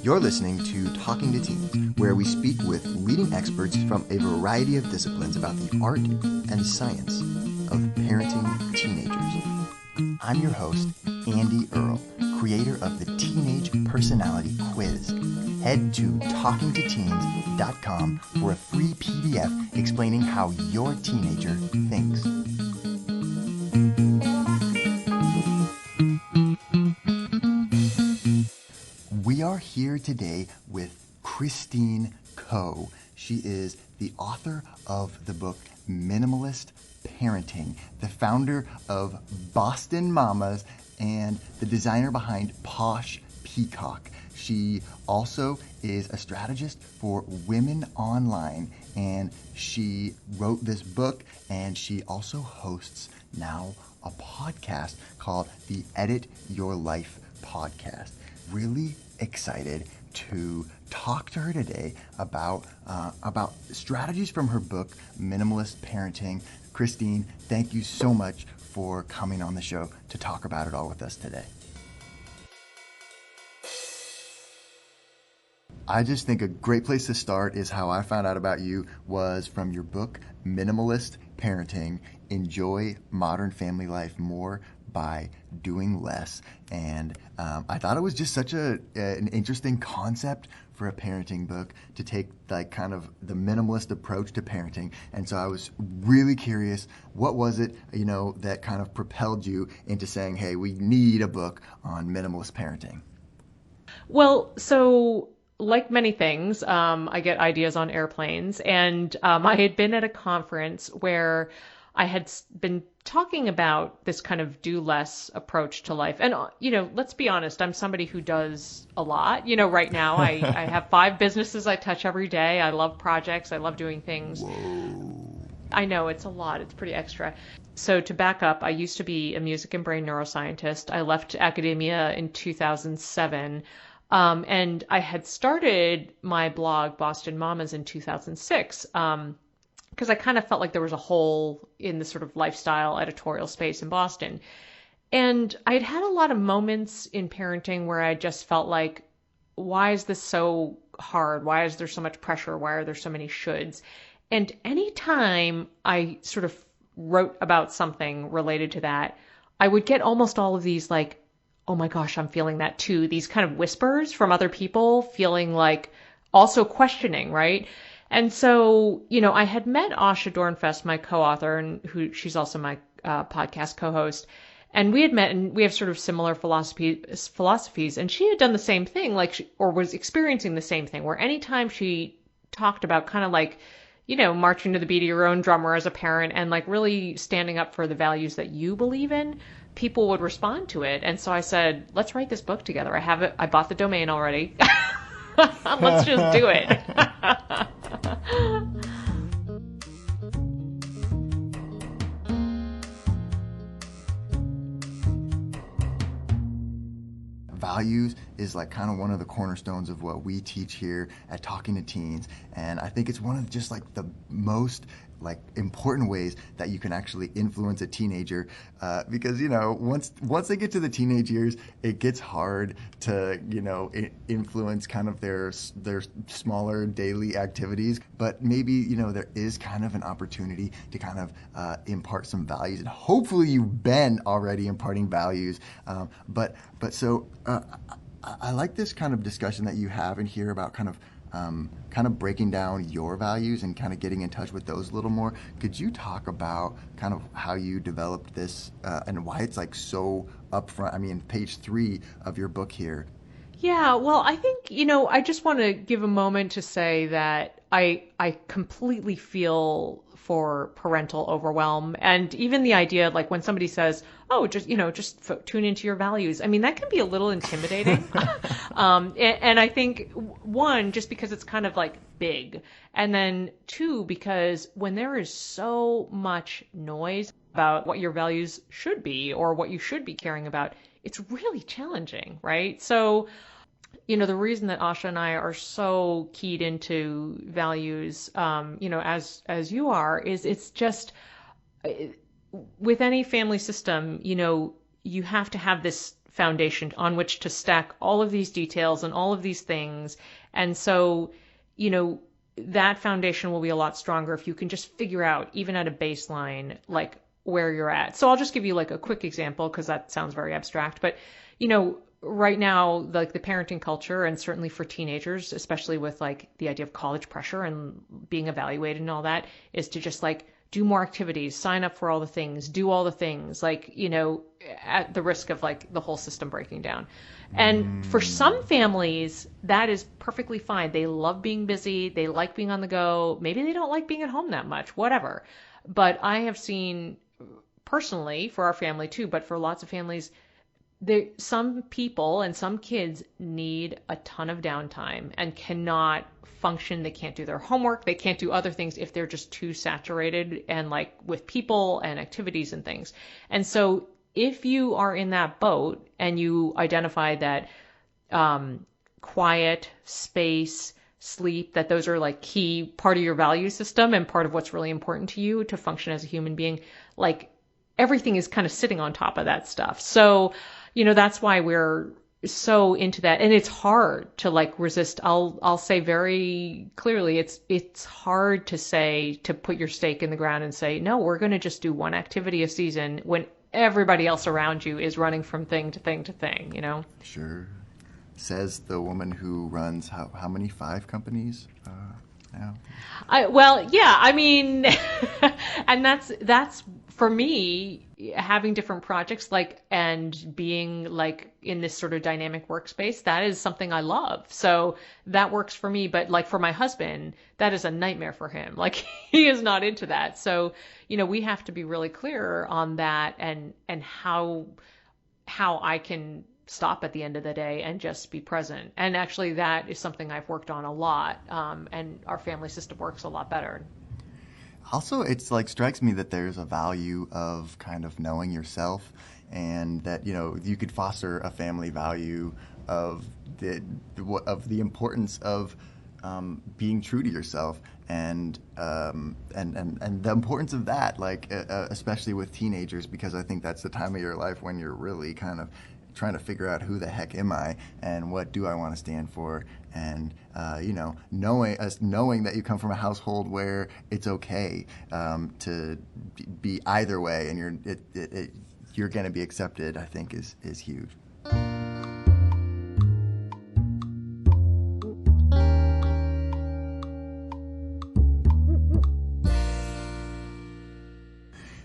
You're listening to Talking to Teens, where we speak with leading experts from a variety of disciplines about the art and science of parenting teenagers. I'm your host, Andy Earle, creator of the Teenage Personality Quiz. Head to talkingtoteens.com for a free PDF explaining how your teenager thinks. We are here today with Christine Coe. She is the author of the book Minimalist Parenting, the founder of Boston Mamas, and the designer behind Posh Peacock. She also is a strategist for women online, and she wrote this book, and she also hosts now a podcast called the Edit Your Life podcast. Really excited to talk to her today about strategies from her book, Minimalist Parenting. Christine, thank you so much for coming on the show to talk about it all with us today. I just think a great place to start is how I found out about you was from your book, Minimalist Parenting, Enjoy Modern Family Life More by Doing Less. And I thought it was just such an interesting concept for a parenting book to take like kind of the minimalist approach to parenting. And so I was really curious, what was it, that kind of propelled you into saying, hey, we need a book on minimalist parenting? Well, so like many things, I get ideas on airplanes, and I had been at a conference where I had been talking about this kind of do less approach to life. And, let's be honest, I'm somebody who does a lot. Right now I have 5 businesses I touch every day. I love projects. I love doing things. Whoa. I know it's a lot. It's pretty extra. So to back up, I used to be a music and brain neuroscientist. I left academia in 2007. And I had started my blog, Boston Mamas, in 2006. Because I kind of felt like there was a hole in the sort of lifestyle editorial space in Boston. And I'd had a lot of moments in parenting where I just felt like, why is this so hard? Why is there so much pressure? Why are there so many shoulds? And anytime I sort of wrote about something related to that, I would get almost all of these like, oh my gosh, I'm feeling that too. These kind of whispers from other people feeling like also questioning, right? And so, I had met Asha Dornfest, my co-author, and she's also my podcast co-host. And we had met, and we have sort of similar philosophies. And she had done the same thing, or was experiencing the same thing, where anytime she talked about kind of like, marching to the beat of your own drummer as a parent and like really standing up for the values that you believe in, people would respond to it. And so I said, let's write this book together. I have it. I bought the domain already. Let's just do it. Values is like kind of one of the cornerstones of what we teach here at Talking to Teens. And I think it's one of just like the most important ways that you can actually influence a teenager, because once they get to the teenage years, it gets hard to influence kind of their smaller daily activities. But maybe there is kind of an opportunity to kind of impart some values, and hopefully you've been already imparting values. But I like this kind of discussion that you have in here about kind of breaking down your values and kind of getting in touch with those a little more. Could you talk about kind of how you developed this and why it's like so upfront? I mean, page 3 of your book here. Yeah, well, I think, I just want to give a moment to say that I completely feel for parental overwhelm. And even the idea, like when somebody says, oh, just tune into your values. I mean, that can be a little intimidating. And I think, one, just because it's kind of like big. And then 2, because when there is so much noise about what your values should be or what you should be caring about, it's really challenging, right? So, the reason that Asha and I are so keyed into values, as you are, is it's just with any family system, you have to have this foundation on which to stack all of these details and all of these things. And so, you know, that foundation will be a lot stronger if you can just figure out, even at a baseline, like where you're at. So I'll just give you like a quick example because that sounds very abstract. But, you know, right now, like the parenting culture, and certainly for teenagers, especially with like the idea of college pressure and being evaluated and all that, is to just like do more activities, sign up for all the things, do all the things, like, you know, at the risk of like the whole system breaking down. And for some families, that is perfectly fine. They love being busy. They like being on the go. Maybe they don't like being at home that much, whatever. But I have seen personally for our family too, but for lots of families, some people and some kids need a ton of downtime and cannot function. They can't do their homework. They can't do other things if they're just too saturated and like with people and activities and things. And so if you are in that boat and you identify that quiet, space, sleep, that those are like key part of your value system and part of what's really important to you to function as a human being, like everything is kind of sitting on top of that stuff. So, you know, that's why we're so into that. And it's hard to like resist. I'll say very clearly, it's hard to say, to put your stake in the ground and say, no, we're going to just do one activity a season when everybody else around you is running from thing to thing to thing, you know? Sure. Says the woman who runs how many 5 companies now? Well, yeah, I mean, and that's for me, having different projects like and being like in this sort of dynamic workspace, that is something I love. So that works for me. But like for my husband, that is a nightmare for him. Like he is not into that. So, you know, we have to be really clear on that and how I can stop at the end of the day and just be present. And actually that is something I've worked on a lot. And our family system works a lot better. Also, it's like strikes me that there's a value of kind of knowing yourself, and that, you know, you could foster a family value of the importance of being true to yourself, and the importance of that, like especially with teenagers, because I think that's the time of your life when you're really kind of trying to figure out who the heck am I and what do I want to stand for, and you know, knowing that you come from a household where it's okay to be either way, and you're going to be accepted, I think is huge.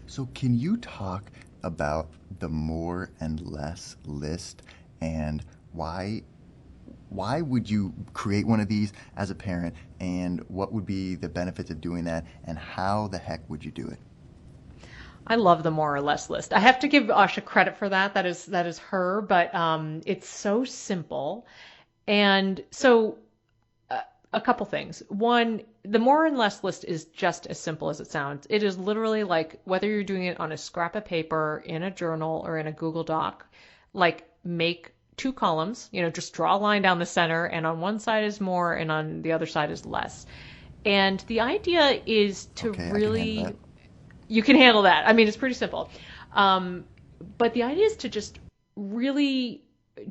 So can you talk about the more and less list, and why would you create one of these as a parent, and what would be the benefits of doing that, and how the heck would you do it? I love the more or less list. I have to give Asha credit for that. That is her, but it's so simple. And so a couple things. One, the more and less list is just as simple as it sounds. It is literally like whether you're doing it on a scrap of paper, in a journal, or in a Google Doc, like make 2 columns, you know, just draw a line down the center, and on one side is more and on the other side is less. And the idea is to really, you can handle that. I mean, it's pretty simple. But the idea is to just really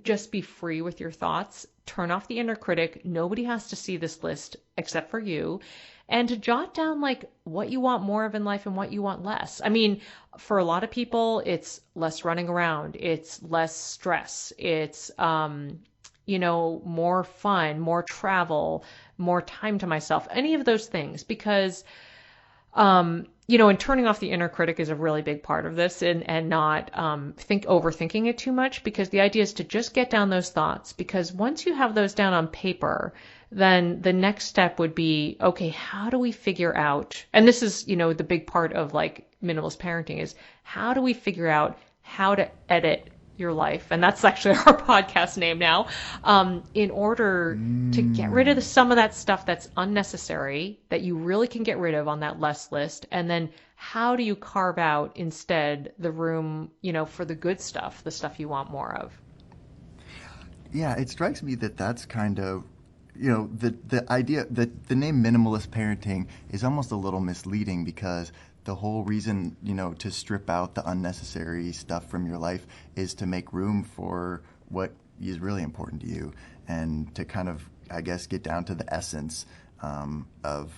just be free with your thoughts, turn off the inner critic. Nobody has to see this list except for you. And to jot down like what you want more of in life and what you want less. I mean, for a lot of people, it's less running around. It's less stress. It's, you know, more fun, more travel, more time to myself, any of those things. Because, you know, and turning off the inner critic is a really big part of this, and not overthinking it too much, because the idea is to just get down those thoughts, because once you have those down on paper, then the next step would be, okay, how do we figure out, and this is, you know, the big part of like minimalist parenting, is how do we figure out how to edit your life? And that's actually our podcast name now, in order to get rid of some of that stuff that's unnecessary, that you really can get rid of on that less list. And then how do you carve out instead the room, you know, for the good stuff, the stuff you want more of? Yeah, it strikes me that that's kind of, you know, the idea that the name minimalist parenting is almost a little misleading, because the whole reason, to strip out the unnecessary stuff from your life is to make room for what is really important to you, and to kind of, I guess, get down to the essence of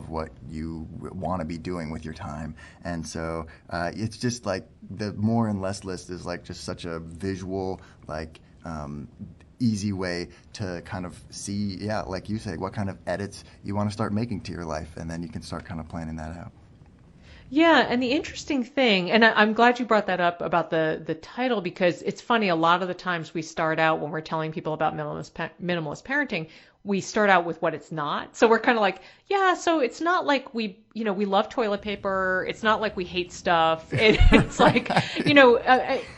what you want to be doing with your time. And so it's just like the more and less list is like just such a visual, like easy way to kind of see, like you say, what kind of edits you want to start making to your life, and then you can start kind of planning that out. Yeah, and the interesting thing, and I'm glad you brought that up about the title, because it's funny, a lot of the times we start out when we're telling people about minimalist parenting, we start out with what it's not. So we're kind of like, yeah, so it's not like we love toilet paper. It's not like we hate stuff. It's like,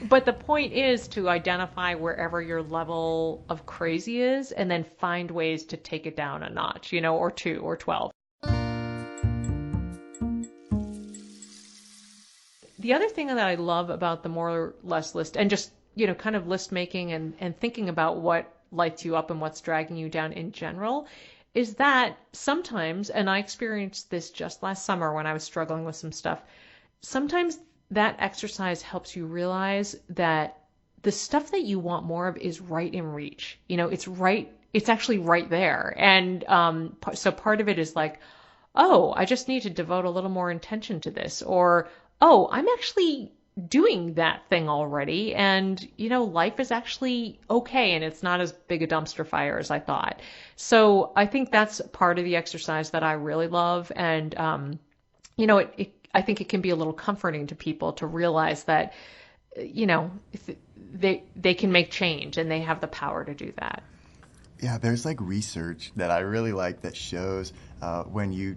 but the point is to identify wherever your level of crazy is, and then find ways to take it down a notch, or 2 or 12. The other thing that I love about the more or less list, and just, kind of list making and thinking about what lights you up and what's dragging you down in general, is that sometimes, and I experienced this just last summer when I was struggling with some stuff, sometimes that exercise helps you realize that the stuff that you want more of is right in reach. It's actually right there. And so part of it is like, oh, I just need to devote a little more intention to this, or oh, I'm actually doing that thing already, and life is actually okay, and it's not as big a dumpster fire as I thought. So I think that's part of the exercise that I really love, and I think it can be a little comforting to people to realize that if they can make change, and they have the power to do that. Yeah, there's like research that I really like that shows when you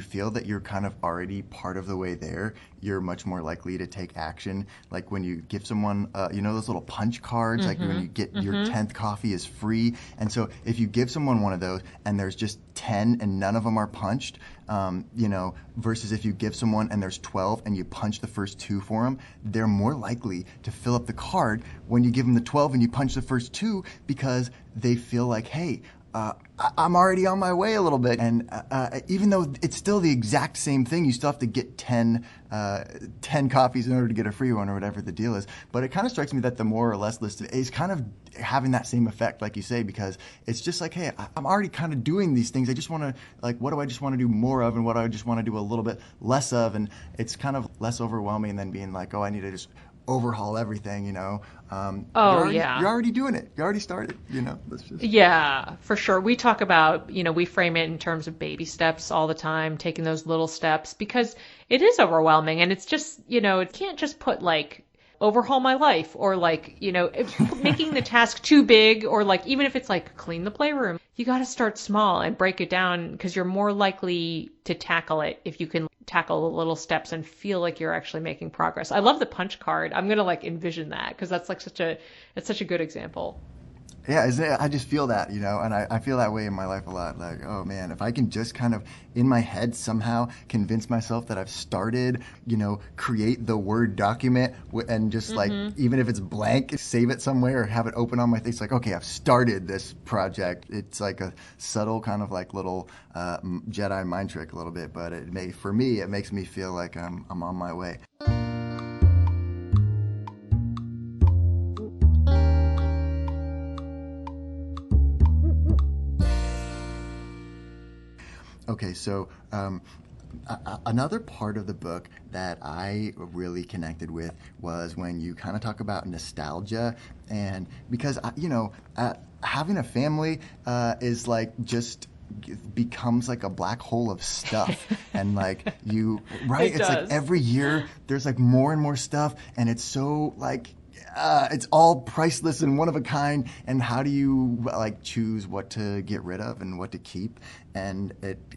feel that you're kind of already part of the way there, you're much more likely to take action. Like when you give someone, those little punch cards, like when you get your 10th coffee is free. And so if you give someone one of those and there's just 10 and none of them are punched, versus if you give someone and there's 12 and you punch the first 2 for them, they're more likely to fill up the card when you give them the 12 and you punch the first 2, because they feel like, hey, I'm already on my way a little bit. And even though it's still the exact same thing, you still have to get 10 copies in order to get a free one, or whatever the deal is. But it kind of strikes me that the more or less list is kind of having that same effect, like you say, because it's just like, hey, I'm already kind of doing these things. I just want to, like, what do I just want to do more of, and what do I just want to do a little bit less of? And it's kind of less overwhelming than being like, oh, I need to just overhaul everything, you're already doing it. You already started, That's just... Yeah, for sure. We talk about, we frame it in terms of baby steps all the time, taking those little steps, because it is overwhelming, and it's just, it can't just put like overhaul my life, or like, making the task too big, or like, even if it's like clean the playroom, you got to start small and break it down, because you're more likely to tackle it if you can tackle the little steps and feel like you're actually making progress. I love the punch card. I'm going to like envision that, because that's like it's such a good example. Yeah, isn't it? I just feel that, and I feel that way in my life a lot. Like, oh man, if I can just kind of in my head somehow convince myself that I've started, create the Word document and just like, even if it's blank, save it somewhere or have it open on my thing. It's like, okay, I've started this project. It's like a subtle kind of like little Jedi mind trick a little bit, but for me, it makes me feel like I'm on my way. Okay, so another part of the book that I really connected with was when you kind of talk about nostalgia, and because having a family is like just becomes like a black hole of stuff, and like it's like every year there's like more and more stuff, and it's so like it's all priceless and one of a kind, and how do you like choose what to get rid of and what to keep? And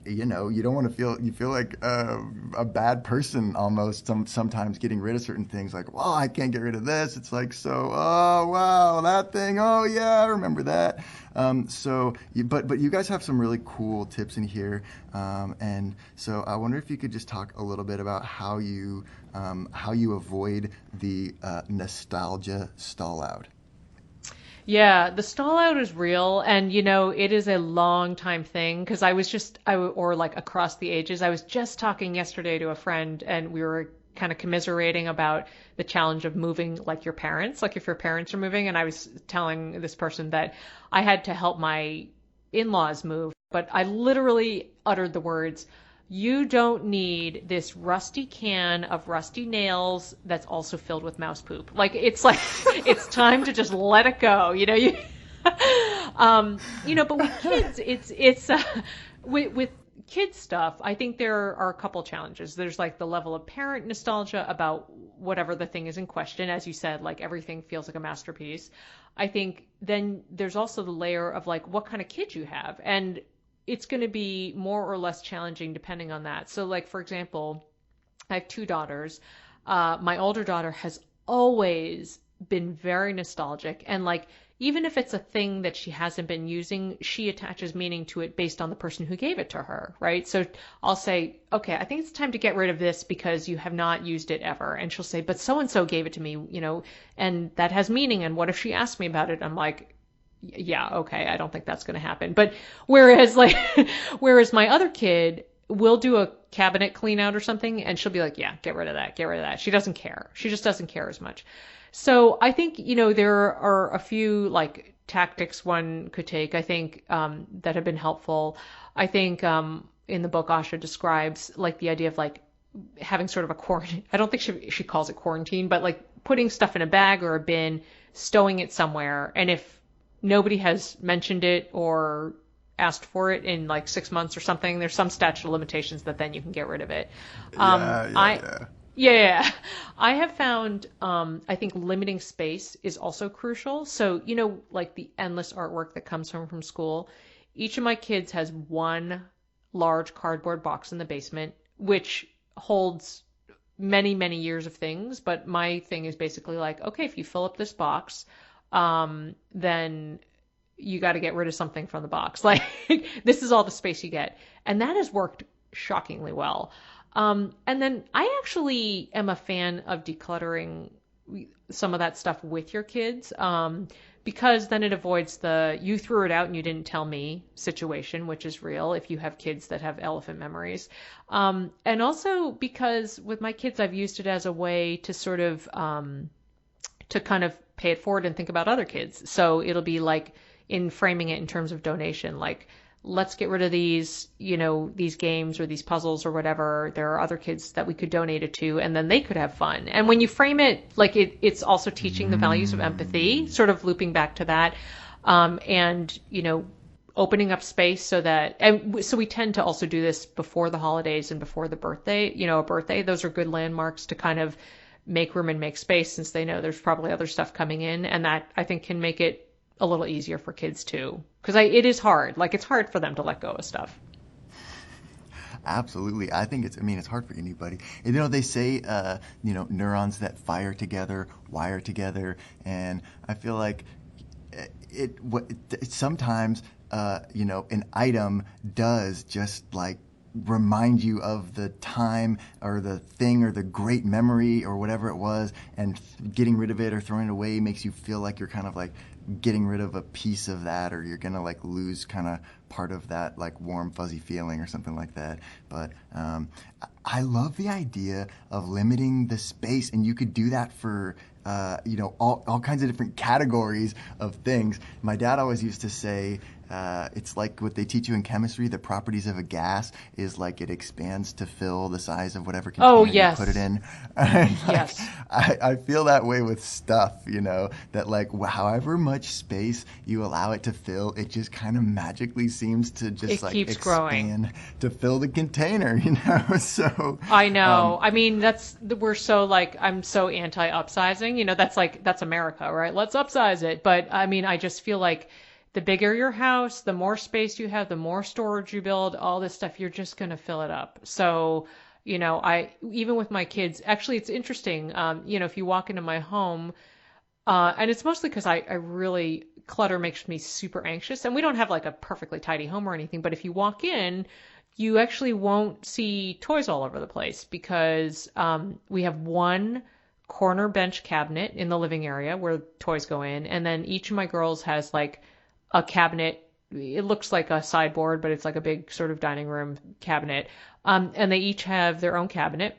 you don't want to feel like a bad person almost sometimes getting rid of certain things, like, well, I can't get rid of this. It's like, so, oh wow, that thing, oh yeah, I remember that. But you guys have some really cool tips in here, and so I wonder if you could just talk a little bit about how you avoid the nostalgia stall out. Yeah, the stall out is real, and it is a long time thing because or like across the ages. I was just talking yesterday to a friend, and we were kind of commiserating about the challenge of moving like your parents, like if your parents are moving, and I was telling this person that I had to help my in-laws move, but I literally uttered the words, "You don't need this rusty can of rusty nails that's also filled with mouse poop." Like it's time to just let it go. But with kids, it's with kids stuff. I think there are a couple challenges. There's like the level of parent nostalgia about whatever the thing is in question. As you said, like everything feels like a masterpiece. I think then there's also the layer of like what kind of kid you have, and it's going to be more or less challenging depending on that. So like, for example, I have two daughters. My older daughter has always been very nostalgic, and like, even if it's a thing that she hasn't been using, she attaches meaning to it based on the person who gave it to her, right? So I'll say, okay, I think it's time to get rid of this because you have not used it ever. And she'll say, but so and so gave it to me, and that has meaning. And what if she asked me about it? I'm like, yeah, okay, I don't think that's going to happen. But whereas my other kid will do a cabinet clean out or something, and she'll be like, yeah, get rid of that, get rid of that. She doesn't care. She just doesn't care as much. So I think, there are a few like tactics one could take, I think, that have been helpful. I think, in the book, Asha describes like the idea of like having sort of a quarantine. I don't think she calls it quarantine, but like putting stuff in a bag or a bin, stowing it somewhere. And if nobody has mentioned it or asked for it in like 6 months or something, there's some statute of limitations that then you can get rid of it. Yeah. Yeah, I have found, I think limiting space is also crucial. So, like the endless artwork that comes home from school, each of my kids has one large cardboard box in the basement, which holds many, many years of things. But my thing is basically like, okay, if you fill up this box, then you got to get rid of something from the box. Like, this is all the space you get. And that has worked shockingly well. And then I actually am a fan of decluttering some of that stuff with your kids, because then it avoids the "you threw it out and you didn't tell me" situation, which is real if you have kids that have elephant memories. And also because with my kids, I've used it as a way to sort of, to kind of pay it forward and think about other kids. So it'll be like in framing it in terms of donation, like, let's get rid of these, these games or these puzzles or whatever. There are other kids that we could donate it to, and then they could have fun. And when you frame it, like it's also teaching the values of empathy, sort of looping back to that. And, opening up space so we tend to also do this before the holidays and before the birthday, a birthday. Those are good landmarks to kind of make room and make space, since they know there's probably other stuff coming in. And that, I think, can make it a little easier for kids too, because it is hard. Like, it's hard for them to let go of stuff. Absolutely. I think it's hard for anybody. And, they say, neurons that fire together, wire together. And I feel like sometimes, an item does just like remind you of the time or the thing or the great memory or whatever it was, and getting rid of it or throwing it away makes you feel like you're kind of like getting rid of a piece of that, or you're gonna like lose kind of part of that like warm fuzzy feeling or something like that. But I love the idea of limiting the space, and you could do that for all kinds of different categories of things. My dad always used to say, it's like what they teach you in chemistry. The properties of a gas is like it expands to fill the size of whatever container you put it in. Yes. I feel that way with stuff, that like however much space you allow it to fill, it just kind of magically seems to just like keeps expand growing to fill the container, So I know. We're so like, I'm so anti upsizing. That's America, right? Let's upsize it. But I just feel like the bigger your house, the more space you have, the more storage you build, all this stuff, you're just going to fill it up. So, even with my kids, actually, it's interesting. If you walk into my home, and it's mostly because I really, clutter makes me super anxious, and we don't have like a perfectly tidy home or anything. But if you walk in, you actually won't see toys all over the place, because we have one corner bench cabinet in the living area where toys go in. And then each of my girls has like a cabinet. It looks like a sideboard, but it's like a big sort of dining room cabinet. And they each have their own cabinet.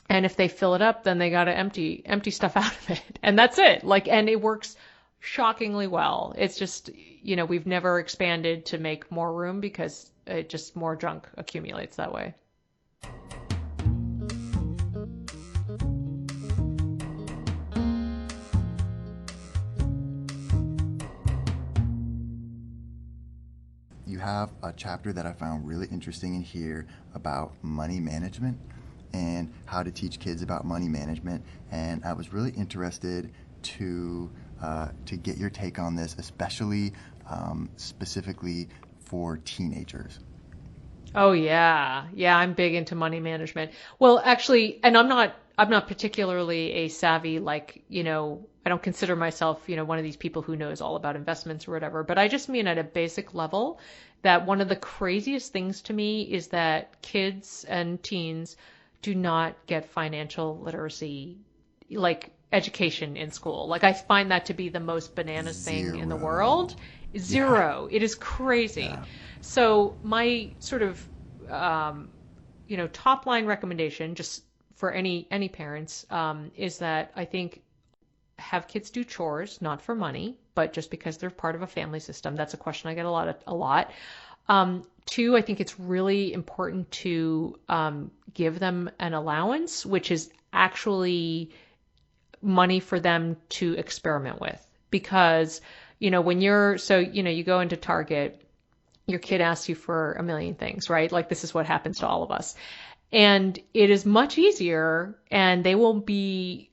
And if they fill it up, then they got to empty stuff out of it. And that's it. Like, and it works shockingly well. It's just, we've never expanded to make more room because it just more junk accumulates that way. You have a chapter that I found really interesting in here about money management and how to teach kids about money management. And I was really interested to get your take on this, especially specifically for teenagers. Oh yeah. Yeah, I'm big into money management. Well, actually, and I'm not particularly a savvy, like, I don't consider myself, one of these people who knows all about investments or whatever, but I just mean at a basic level that one of the craziest things to me is that kids and teens do not get financial literacy, like education in school. Like I find that to be the most bananas thing in the world. Zero. Yeah. It is crazy. Yeah. So my sort of, top line recommendation, just for any parents, is that I think have kids do chores, not for money, but just because they're part of a family system. That's a question I get a lot. Two, I think it's really important to give them an allowance, which is actually money for them to experiment with. Because, when you go into Target, your kid asks you for a million things, right? Like this is what happens to all of us. And it is much easier, and they will be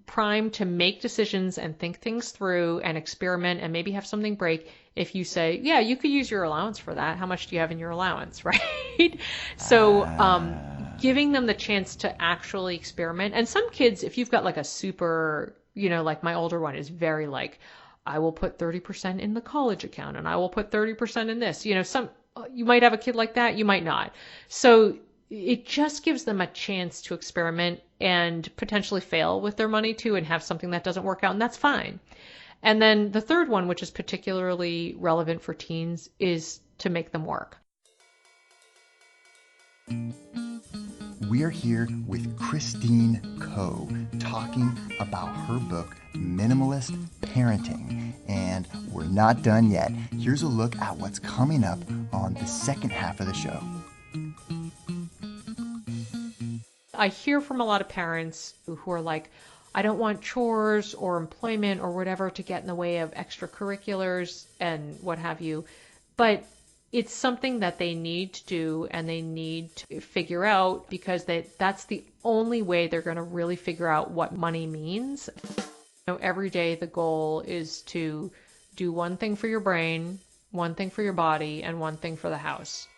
primed to make decisions and think things through and experiment and maybe have something break if you say, yeah, you could use your allowance for that. How much do you have in your allowance, right? So giving them the chance to actually experiment. And some kids, if you've got like a super, like my older one is very like, I will put 30% in the college account and I will put 30% in this. You might have a kid like that, you might not. So it just gives them a chance to experiment and potentially fail with their money too and have something that doesn't work out, and that's fine. And then the third one, which is particularly relevant for teens, is to make them work. We are here with Christine Coe talking about her book, Minimalist Parenting. And we're not done yet. Here's a look at what's coming up on the second half of the show. I hear from a lot of parents who are like, I don't want chores or employment or whatever to get in the way of extracurriculars and what have you. But it's something that they need to do and they need to figure out because that's the only way they're going to really figure out what money means. Every day the goal is to do one thing for your brain, one thing for your body, and one thing for the house.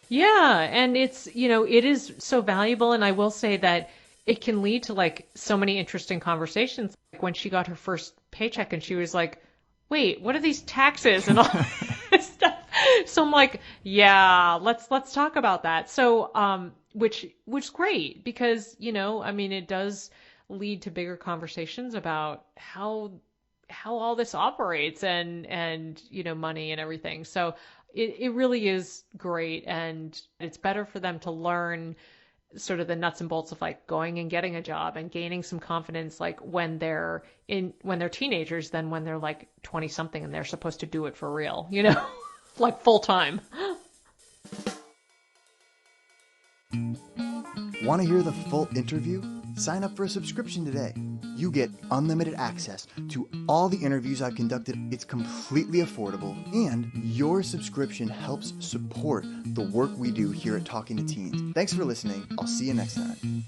Yeah, and it is so valuable, and I will say that it can lead to like so many interesting conversations. Like when she got her first paycheck and she was like, wait, what are these taxes and all this stuff? So I'm like, yeah, let's talk about that. So, which is great because, it does lead to bigger conversations about how all this operates and money and everything. So it really is great, and it's better for them to learn sort of the nuts and bolts of like going and getting a job and gaining some confidence like when they're teenagers than when they're like 20 something and they're supposed to do it for real, like full time. Want to hear the full interview? Sign up for a subscription today. You get unlimited access to all the interviews I've conducted. It's completely affordable, and your subscription helps support the work we do here at Talking to Teens. Thanks for listening. I'll see you next time.